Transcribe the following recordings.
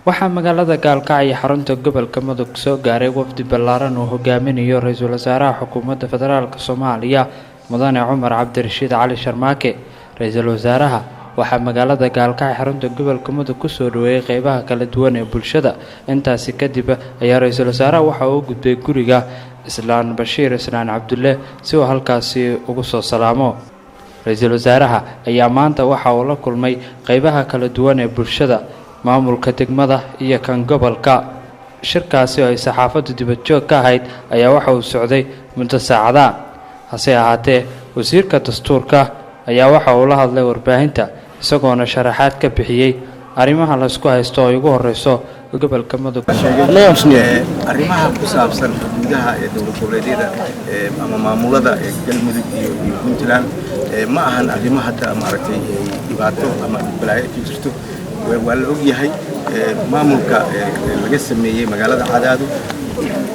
waxaa magaalada Gaalkacyo xarunta gobolka Mudug soo gaaray wafdi ballaaran oo hogaaminayo ra'iisul wasaaraha xukuumadda federaalka Soomaaliya Mudane Cumar Cabdirashiid Cali Sharmaake. Ra'iisul wasaaraha waxaa magaalada Gaalkacyo xarunta gobolka Mudug ku soo dhaweeyay qaybaha kala duwan ee bulshada. Intaasi kadib ayaa ra'iisul wasaaraha waxa uu gudbay guriga Islaan Bashiir Islaan Cabdulle si uu halkaasi ugu soo salaamo. ra'iisul wasaaraha ayaa maanta waxa uu la kulmay qaybaha kala duwan ee bulshada, maamulka degmada iyo kan gobolka. Shirkaasi oo ay saxaafaddu dibad joog ka ahayd ayaa waxa uu socday muddo saacada. hase ahaatee wasiirka dastuurka ayaa waxa uu la hadlay warbaahinta isagoona sharaxaad ka bixiyay arrimaha la isku haysto oo ugu horeyso gobolka Mudug. arrimaha ku saabsan xuduudaha ee dowlad goboleedyada ama maamulada ee Galmudug iyo Puntland ma ahan arrimo hadda maaragtay dhibaato ama balaayo ka jirto. waa la og yahay maamulka laga sameeyay magaalada Cadaado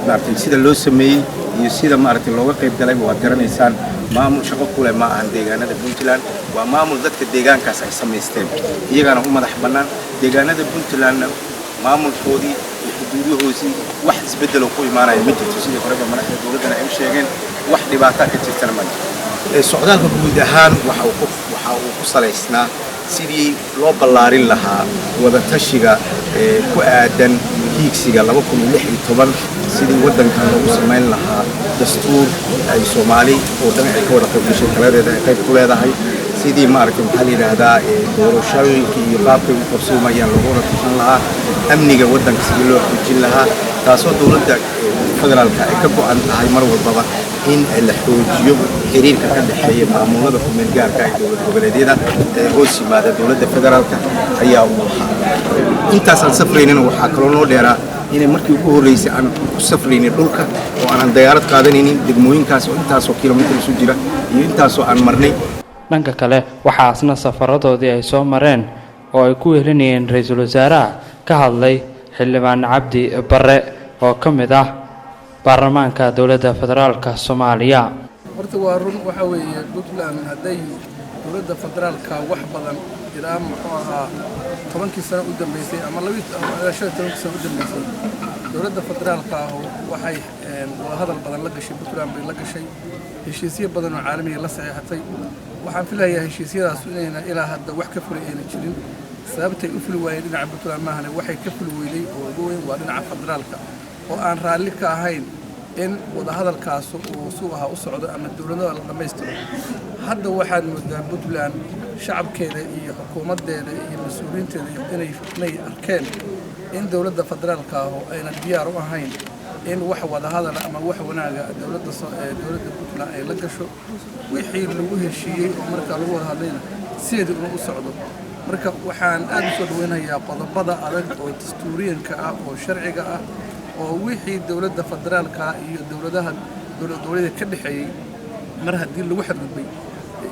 maaragtay sida loo sameeyay iyo sida maaragtay looga qayb galay waa garanaysaan. maamul shaqo ku leh ma ahan deegaanada Puntland, waa maamul dadka deegaankaas ay sameysteen iyagana u madax bannaan. deegaanada Puntland maamulkoodii iyo xuduudahoodii wax isbedel ku imaanaya ma jirto. sidoo kale madaxda dowladda ay sheegeen wax dhibaato ka jirtana ma jirto. socdaalka guud ahaan waxa uu ku saleysnaa sidii loo ballaarin lahaa wada tashiga ku aadan hiigsiga 2016 sidii wadankan loogu sameyn lahaa dastuur ay Soomaali oo dhan ay ka wada qaybgashay taladeeda ay qayb ku leedahay. sidii maaragtay maxaa la yiraahdaa doorashooyinka iyo qaabka u qorshoomayaan loogu wada tashan lahaa amniga wadanka sidii loo xoojin lahaa, taasoo dowladda federaalka ay ka go'an tahay mar walbaba in la xoojiyo xiriirka ka dhexeeya maamulada ku meel gaarka ah ee dowlad goboleedyada hoos yimaada dowladda federaalka ayaa u lahaa. intaas aan safraynina waxaa kaloo noo dheeraa inay markii ugu horeysay aan ku safraynay dhulka oo aan diyaarad qaadanaynin degmooyinkaas oo intaasoo kiiloomitir isu jira iyo intaasoo aan marnay. dhanka kale waxaa asna safaradoodii ay soo mareen oo ay ku wehelinayeen ra'iisul wasaaraha ka hadlay xildhibaan Cabdi Barre oo ka mid ah baarlamaanka dowladda federaalka Soomaaliya. horta waa run waxa weeye Puntland haday dowladda federaalka wax badan ilaa muxuu ahaa 10 sano u dambeysay ama 12 sano u dambeysay dowladda federaalka waxay hadal badan la gashay Puntland bay la gashay heshiisyo badan oo caalami ah la saxeexatay. waxaan filayaa heshiisyadaas inayna ilaa hadda wax ka fulay ayna jirin. sababtay u fuli waayeen dhinaca Puntland maahane waxay ka fuli weeyay oo ugu weyn waa dhinaca federaalka oo aan raalli ka ahayn in wada hadalkaas uu suuqa u socdo ama dowladda la dhameystiro. hadda waxaan moodaa Puntland shacabkeeda iyo xukuumadeeda iyo mas'uuliyiinteeda inay arkeen in dowladda federaalka ayna diyaar u ahayn in wax wada hadal ama wax wanaaga dowladda Puntland ay la gasho wixii lagu heshiiyay oo marka lagu wada hadlayna sidii uu u socdo. marka waxaan aad u soo dhaweynayaa qodobada adag oo dastuuriyanka ah oo sharciga ah oo wixii dowladda federaalka iyo dowladaha ka dhaxeeyay mar haddii lagu xadgudbay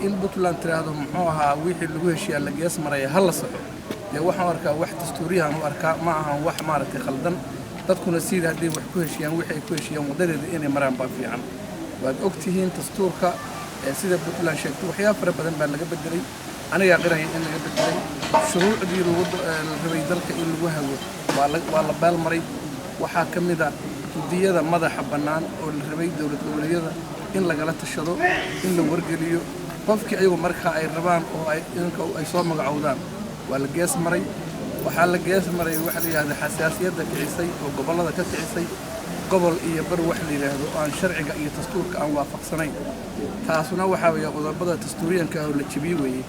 in Puntland tiraahdo muxuu ahaa wixii lagu heshiiyay la gees maray hal la saxo. waxaan arkaa wax dastuuriyan u arkaa ma ahan wax maaragtay khaldan. dadkuna sida haddii wax ku heshiiyaan wixii ku heshiiyaan wadadeeda inay maraan baa fiican. waad ogtihiin dastuurka sida Puntland sheegtay waxyaabo fara badan baa laga bedelay. aniga aqrinay in laga bedelay shuruucdii lagu rabay dalka in lagu hago waa la baalmaray. waxaa ka mid ah gudiyada madaxa bannaan oo la rabay dowlad goboleedyada in lagala tashado in la wargeliyo qofkii ayagu markaa ay rabaan oo ay soo magacoodaan. waa la gees maray. waxaa la gees maray waxa la yiraahdo xasaasiyadda kicisay oo gobolada ka kicisay gobol iyo bar wax la yiraahdo aan sharciga iyo dastuurka aan waafaqsanayn. taasuna waxa weeye qodobada dastuuriyanka oo la jabiyay weeye.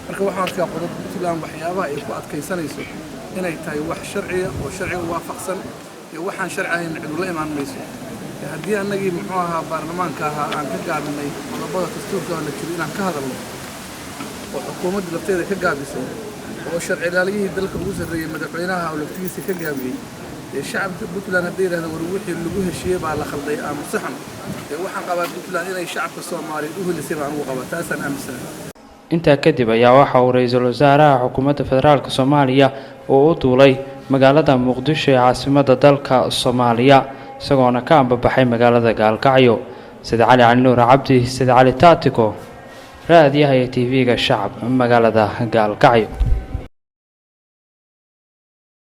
marka waxaan arkaa qodobada Puntland waxyaabaha ay ku adkaysanayso inay tahay wax sharciya oo sharciga waafaqsan iyo waxaan sharci ahayn cid la imaan mayso. haddii annagii muxuu ahaa baarlamaanka ahaa aan ka gaabinay qodobada dastuurka oo la jabiyay inaan ka hadalno oo xukuumadda lafteeda ka gaabisay oo sharci ilaaliyihii dalka ugu sarreeyay madaxweynaha oo laftigiisa ka gaabiyay shacabka Puntland haddii yiraahdo war wixii lagu heshiiyay baa la khalday ama saxan waxaan qabaa Puntland inay shacabka Soomaaliyeed u helisay baan ugu qabaa. taasaan aaminsanahay. intaa kadib ayaa waxa uu ra'iisul wasaaraha xukuumadda federaalka Soomaaliya oo u duulay magaalada Muqdisho ee caasimadda dalka Soomaaliya isagoona ka ambabaxay magaalada Gaalkacyo. Sida Cali Nuur Cabdi, Sida Cali Taatiko, raadiyaha TV-ga Shacab magaalada Gaalkacyo.